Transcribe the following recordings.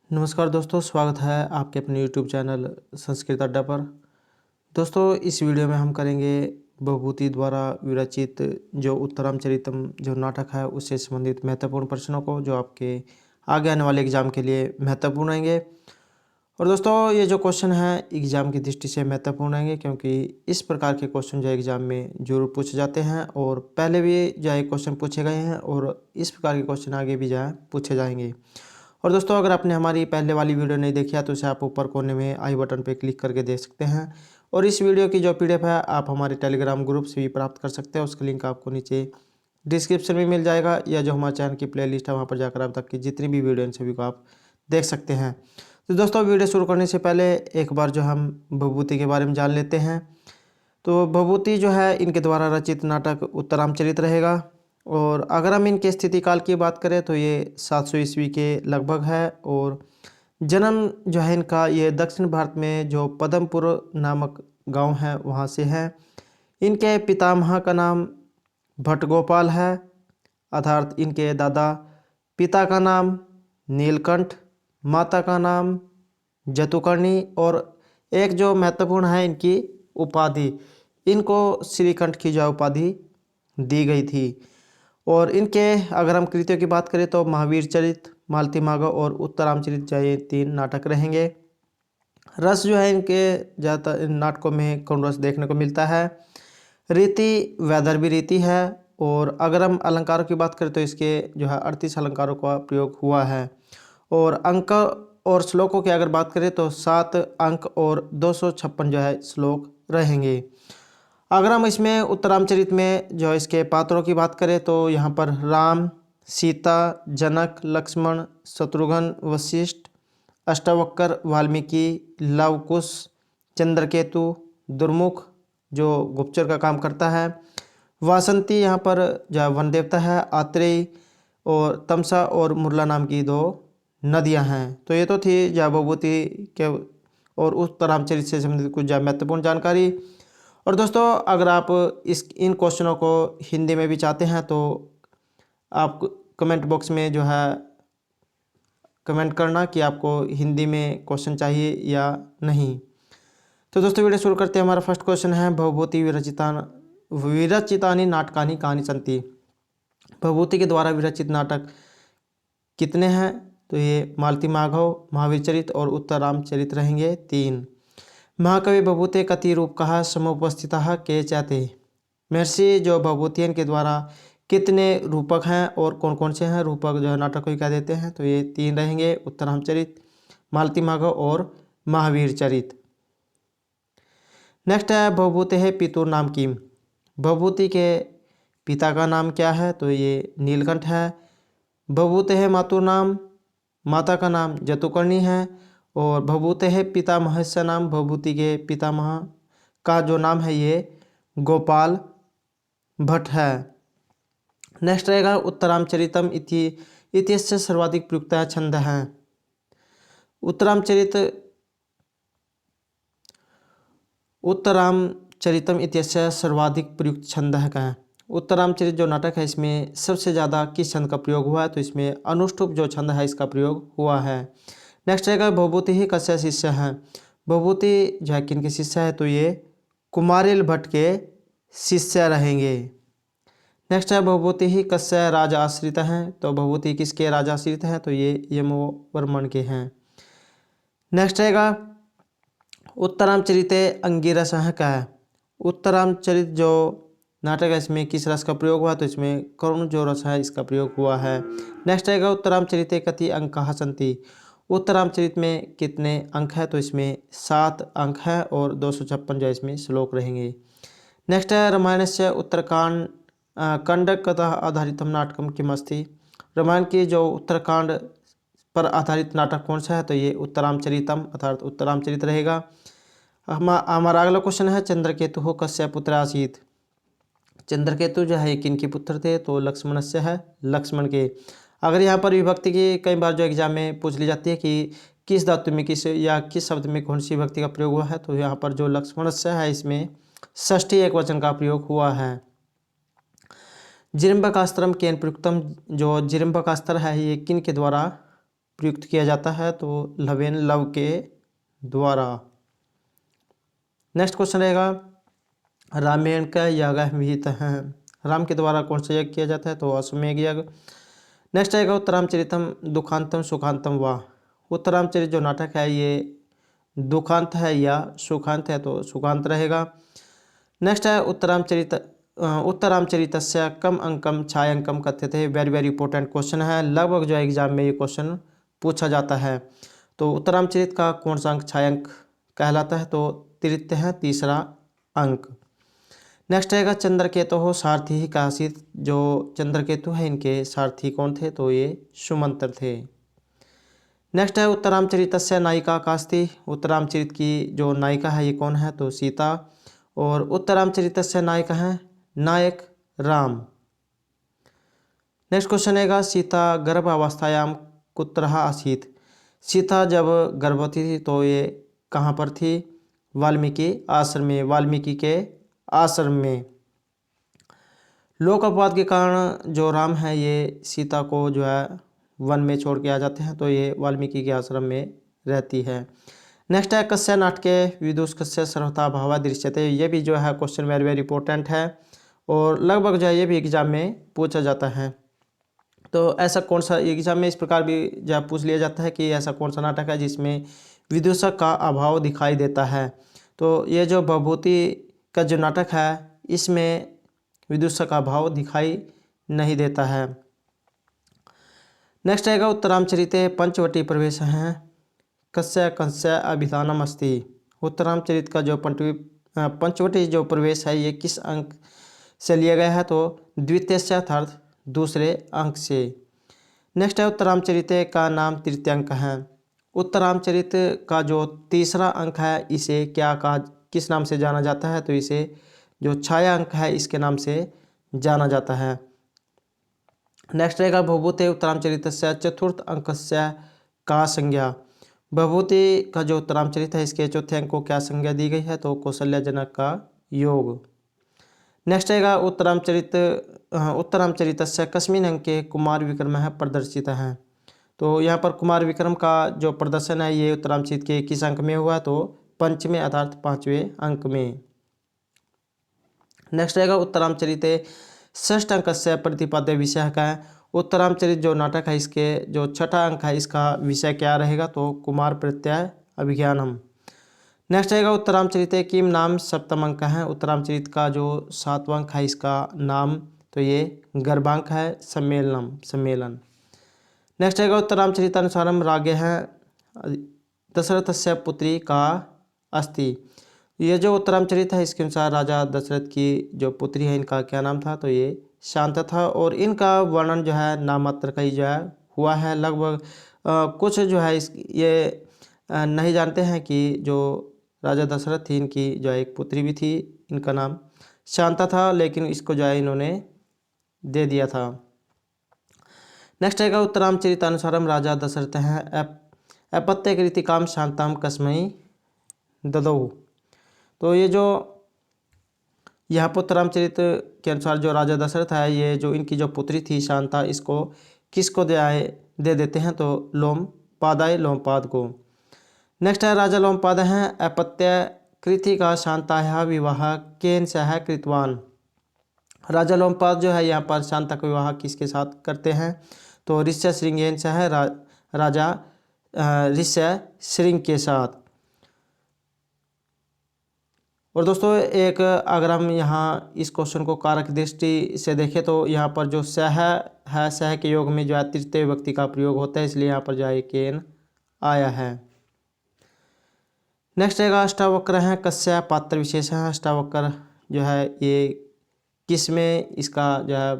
नमस्कार दोस्तों, स्वागत है आपके अपने यूट्यूब चैनल संस्कृत अड्डा पर। दोस्तों, इस वीडियो में हम करेंगे भवभूति द्वारा विरचित जो उत्तरामचरितम जो नाटक है उससे संबंधित महत्वपूर्ण प्रश्नों को, जो आपके आगे आने वाले एग्ज़ाम के लिए महत्वपूर्ण रहेंगे। और दोस्तों, ये जो क्वेश्चन है एग्ज़ाम की दृष्टि से महत्वपूर्ण रहेंगे, क्योंकि इस प्रकार के क्वेश्चन जो एग्ज़ाम में जरूर पूछे जाते हैं और पहले भी जो है क्वेश्चन पूछे गए हैं और इस प्रकार के क्वेश्चन आगे भी जो है पूछे जाएंगे। और दोस्तों, अगर आपने हमारी पहले वाली वीडियो नहीं देखी है तो उसे आप ऊपर कोने में आई बटन पर क्लिक करके देख सकते हैं। और इस वीडियो की जो पीडीएफ है आप हमारे टेलीग्राम ग्रुप से भी प्राप्त कर सकते हैं। उसका लिंक आपको नीचे डिस्क्रिप्शन में मिल जाएगा, या जो हमारे चैनल की प्लेलिस्ट है वहाँ पर जाकर आप तक की जितनी भी वीडियो इन सभी को आप देख सकते हैं। तो दोस्तों, वीडियो शुरू करने से पहले एक बार जो हम भवभूति के बारे में जान लेते हैं। तो भवभूति जो है इनके द्वारा रचित नाटक उत्तरामचरित रहेगा। और अगर हम इनके स्थिति काल की बात करें तो ये 700 ईस्वी के लगभग है। और जन्म जो है इनका ये दक्षिण भारत में जो पदमपुर नामक गांव है वहाँ से है। इनके पितामह का नाम भट्ट गोपाल है, अर्थात इनके दादा। पिता का नाम नीलकंठ, माता का नाम जतुकर्णी। और एक जो महत्वपूर्ण है इनकी उपाधि, इनको श्रीकंठ की जो उपाधि दी गई थी। और इनके अगर हम कृतियों की बात करें तो महावीर चरित, मालती माधव और उत्तरामचरित जो ये 3 नाटक रहेंगे। रस जो है इनके ज़्यादातर इन नाटकों में करुण रस देखने को मिलता है। रीति वैदर्भी रीति है। और अगर हम अलंकारों की बात करें तो इसके जो है 38 अलंकारों का प्रयोग हुआ है। और अंक और श्लोकों की अगर बात करें तो 7 अंक और 256 जो है श्लोक रहेंगे। अगर हम इसमें उत्तरामचरित में जो इसके पात्रों की बात करें तो यहाँ पर राम, सीता, जनक, लक्ष्मण, शत्रुघ्न, वशिष्ठ, अष्टावक्र, वाल्मीकि, लवकुश, चंद्रकेतु, दुर्मुख जो गुप्तचर का काम करता है, वासंती यहाँ पर जो वन देवता है, आत्रेय और तमसा और मुरला नाम की 2 नदियाँ हैं। तो ये तो थी जो भवभूति के और उत्तरामचरित से संबंधित कुछ महत्वपूर्ण जानकारी। और दोस्तों, अगर आप इन क्वेश्चनों को हिंदी में भी चाहते हैं तो आप कमेंट बॉक्स में जो है कमेंट करना कि आपको हिंदी में क्वेश्चन चाहिए या नहीं। तो दोस्तों, वीडियो शुरू करते हैं। हमारा फर्स्ट क्वेश्चन है भवभूति विरचितानि नाटकानि कानि सन्ति। भवभूति के द्वारा विरचित नाटक कितने हैं? तो ये मालती माधव, महावीर चरित और उत्तरामचरित रहेंगे 3। महाकवि भवभूते कति रूप कहा समुपस्थित के चाहते। महर्षि जो भवभूतियन के द्वारा कितने रूपक हैं और कौन कौन से हैं रूपक जो नाटक को क्या देते हैं? तो ये 3 रहेंगे, उत्तरामचरित, मालती माधव और महावीर चरित। नेक्स्ट है भवभूते है पितुर नाम किम। भवभूति के पिता का नाम क्या है? तो ये नीलकंठ है। भवभूते है मातुर नाम, माता का नाम जतुकर्णी है। और भवभूते है पितामहस्य नाम, भवभूति के पितामह का जो नाम है ये गोपाल भट्ट है। नेक्स्ट रहेगा उत्तरामचरितम इत्यस्य सर्वाधिक प्रयुक्त छंद है। उत्तरामचरितम इत्यस्य सर्वाधिक प्रयुक्त छंद है। उत्तरामचरित जो नाटक है इसमें सबसे ज़्यादा किस छंद का प्रयोग हुआ है? तो इसमें अनुष्टुप जो छंद है इसका प्रयोग हुआ है। नेक्स्ट रहेगा भवभूति ही कस्य शिष्य है। भवभूति जो है किन के शिष्य है? तो ये कुमारिल भट्ट के शिष्य रहेंगे। नेक्स्ट है भवभूति ही कस्य राजा आश्रित हैं। तो भवभूति किसके राजा आश्रित हैं? तो ये यमवर्मन के हैं। नेक्स्ट रहेगा उत्तरामचरिते अंगिरस का है। उत्तरामचरित जो नाटक है इसमें किस रस का प्रयोग हुआ? तो इसमें करुण जो रस है इसका प्रयोग हुआ है। नेक्स्ट रहेगा उत्तरामचरिते कति अंकाः सन्ति। उत्तरामचरित में कितने अंक है? तो इसमें 7 अंक है और 256 जो है इसमें श्लोक रहेंगे। नेक्स्ट है रामायण से उत्तरकांड कथा आधारित नाटकम किमस्ति। रामायण की जो उत्तरकांड पर आधारित नाटक कौन सा है? तो ये उत्तरामचरितम अर्थात उत्तरामचरित रहेगा। हमारा अगला क्वेश्चन है चंद्रकेतु हो कस्य पुत्र आसीत। चंद्रकेतु जो है किन के पुत्र थे? तो लक्ष्मण से है, लक्ष्मण के। अगर यहाँ पर विभक्ति की कई बार जो एग्जाम में पूछ ली जाती है कि किस धातु में किस या किस शब्द में कौन सी विभक्ति का प्रयोग हुआ है, तो यहाँ पर जो लक्ष्मण से है इसमें षष्ठी एकवचन का प्रयोग हुआ है। जिरम्बकास्त्रम केन प्रयुक्तम। जो जिरम्बकास्त्र है ये किन के द्वारा प्रयुक्त किया जाता है? तो लवेन लव के द्वारा। नेक्स्ट क्वेश्चन रहेगा, रामायण का याग विहित है। राम के द्वारा कौन सा यज्ञ किया जाता है? तो अश्वमेध यज्ञ। नेक्स्ट आएगा उत्तरामचरितम दुखांतम सुखांतम वा। उत्तरामचरित जो नाटक है ये दुखांत है या सुखांत है? तो सुखांत रहेगा। नेक्स्ट है उत्तरामचरितस्य कम अंकम छायांकम कथ्यते। वेरी वेरी इंपॉर्टेंट क्वेश्चन है, लगभग जो एग्जाम में ये क्वेश्चन पूछा जाता है। तो उत्तरामचरित का कौन सा अंक छायांक कहलाता है? तो तृतीय है, तीसरा अंक। नेक्स्ट रहेगा चंद्रकेतु हो सारथी ही काशित। जो चंद्रकेतु है इनके सारथी कौन थे? तो ये सुमंत्र थे। नेक्स्ट है उत्तरामचरितस्य नायिका कास्ती। उत्तरामचरित की जो नायिका है ये कौन है? तो सीता। और उत्तरामचरितस्य नायक है नायक राम। नेक्स्ट क्वेश्चन है सीता गर्भावस्थायाम कुत्रः आसीत्। सीता जब गर्भवती थी तो ये कहाँ पर थी? वाल्मीकि आश्रम में, वाल्मीकि के आश्रम में। लोक अपवाद के कारण जो राम है ये सीता को जो है वन में छोड़ के आ जाते हैं, तो ये वाल्मीकि के आश्रम में रहती है। नेक्स्ट है कस्य नाटके विदूषकस्य सर्वथा भावा दृश्यते। ये भी जो है क्वेश्चन वेरी वेरी इंपॉर्टेंट है और लगभग जो है ये भी एग्जाम में पूछा जाता है। तो ऐसा कौन सा एग्जाम में इस प्रकार भी जो है पूछ लिया जाता है कि ऐसा कौन सा नाटक है जिसमें विदूषक का अभाव दिखाई देता है? तो ये जो भवभूति का जो नाटक है इसमें विदूषक का अभाव दिखाई नहीं देता है। नेक्स्ट आएगा उत्तरामचरिते पंचवटी प्रवेश हैं कस्य कंस्य अभिधानम अस्ति। उत्तरामचरित का जो पंचवटी जो प्रवेश है ये किस अंक से लिया गया है? तो द्वितीय से अर्थात दूसरे अंक से। नेक्स्ट है उत्तरामचरिते का नाम तृतीय अंक है। उत्तरामचरित का जो तीसरा अंक है इसे क्या कहा, किस नाम से जाना जाता है? तो इसे जो छाया अंक है इसके नाम से जाना जाता है। नेक्स्ट रहेगा भवभूते उत्तरामचरितस्य चतुर्थ अंकस्य का संज्ञा। भवभूति का जो उत्तरामचरित है इसके चौथे अंक को क्या संज्ञा दी गई है? तो कौशल्याजनक का योग। नेक्स्ट रहेगा उत्तरामचरितस्य कस्मिन् अंके कुमार विक्रम है प्रदर्शित है। तो यहाँ पर कुमार विक्रम का जो प्रदर्शन है ये उत्तरामचरित के किस अंक में हुआ? तो पंचवें अर्थात पाँचवें अंक में। नेक्स्ट रहेगा उत्तरामचरिते षष्ठ अंक से प्रतिपाद्य विषय का है। उत्तरामचरित जो नाटक है इसके जो छठा अंक है इसका विषय क्या रहेगा? तो कुमार प्रत्यय अभिज्ञानम। नेक्स्ट रहेगा उत्तरामचरिते किम नाम सप्तम अंक है। उत्तरामचरित का जो सातवां अंक है इसका नाम तो ये गर्भांक है, सम्मेलन। नेक्स्ट रहेगा उत्तरामचरितानुसारम राज्ञ है दशरथस्य पुत्री का अस्ति। ये जो उत्तरामचरित है इसके अनुसार राजा दशरथ की जो पुत्री है इनका क्या नाम था? तो ये शांता था। और इनका वर्णन जो है नाममात्र का ही जो है हुआ है। लगभग कुछ जो है ये नहीं जानते हैं कि जो राजा दशरथ थी इनकी जो है एक पुत्री भी थी, इनका नाम शांता था, लेकिन इसको जो है इन्होंने दे दिया था। नेक्स्ट आएगा उत्तरामचरितानुसारम राजा दशरथ हैं अपत्य कृतिकाम शांताम कस्मई ददौ। तो ये जो यहाँ पर उत्तरामचरित के अनुसार जो राजा दशरथ है ये जो इनकी जो पुत्री थी शांता इसको किसको दे देते हैं? तो लोमपाद को। नेक्स्ट है राजा लोमपाद हैं अपत्य कृतिका शांता विवाह केन सह कृतवान। राजा लोमपाद जो है यहाँ पर शांता का विवाह किसके साथ करते हैं? तो ऋष्य श्रृंगेन सह राजा ऋष्य श्रृंग के साथ। और दोस्तों एक अगर हम यहाँ इस क्वेश्चन को कारक दृष्टि से देखें तो यहाँ पर जो सह है सह के योग में जो है तृतीय व्यक्ति का प्रयोग होता है, इसलिए यहाँ पर जो है केन आया है। नेक्स्ट रहेगा अष्टावक्र हैं कस्य पात्र विशेष है। अष्टावक्र जो है ये किस में इसका जो है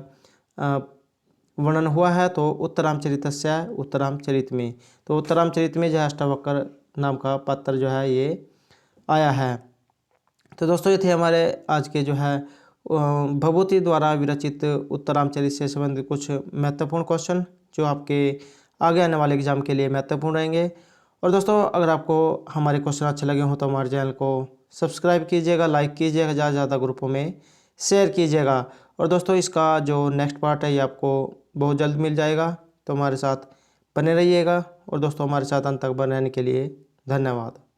वर्णन हुआ है? तो उत्तरामचरितस्य उत्तरामचरित में। तो उत्तरामचरित में जो है अष्टावक्र नाम का पात्र जो है ये आया है। तो दोस्तों ये थे हमारे आज के जो है भवभूति द्वारा विरचित उत्तरामचरित से संबंधित कुछ महत्वपूर्ण क्वेश्चन जो आपके आगे आने वाले एग्जाम के लिए महत्वपूर्ण रहेंगे। और दोस्तों अगर आपको हमारे क्वेश्चन अच्छे लगे हों तो हमारे चैनल को सब्सक्राइब कीजिएगा, लाइक कीजिएगा, ज़्यादा से ज़्यादा ग्रुपों में शेयर कीजिएगा। और दोस्तों इसका जो नेक्स्ट पार्ट है ये आपको बहुत जल्द मिल जाएगा, तो हमारे साथ बने रहिएगा। और दोस्तों हमारे साथ अंत तक बने रहने के लिए धन्यवाद।